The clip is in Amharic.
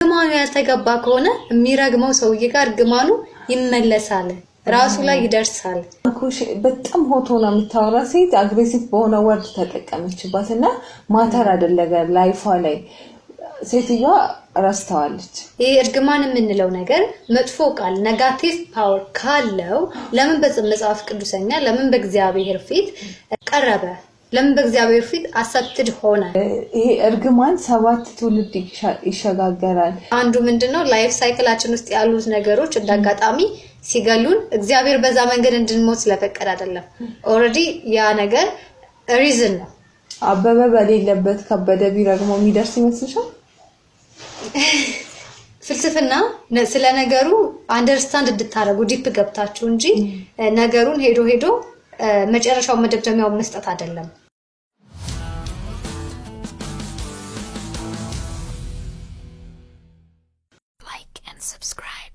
እርግማኑ ያልተገባ ከሆነ የሚረግመው ሰውዬ ጋር እርግማኑ ይመለሳል ራሱ ላይ ይደርሳል በጣም ሆቶና የምታወራ ሴት አግሬሲቭ በሆነ ወርድ ተጠቀመችባትና ማተር አይደለም ላይፏ ላይ ሴትዋ ራስተዋለች ይሄ እርግማን የምንለው ነገር መጥፎ ቃል ኔጋቲቭ ፓወር ካለው ለምን በመጽሐፍ ቅዱሰኛ ለምን በእግዚአብሔር ፊት ቀረበ ለምን በእግዚአብሔር ፊት አሰፕትድ ሆነ ይሄ እርግማን 7 ትውልድ ይሸጋገራል አንዱ ምንድነው ላይፍ ሳይክላችን ውስጥ ያሉት ነገሮች እንዳጋጣሚ ሲገሉን እግዚአብሔር በዛ መንገድ እንድንሞት ስለፈቀደ አይደለም ኦሬዲ ያ ነገር ሪዝን ነው አበበ በሌለበት ከበደ ቢረግመው የሚደርስ ይመስልሻል ፍልስፍና ስለ ነገሩ አንደርስታንድ እንድታረጉ ዲፕ ገብታችሁ እንጂ ነገሩን ሄዶ መጨረሻው መደምደሚያው መስጠት አይደለም like and subscribe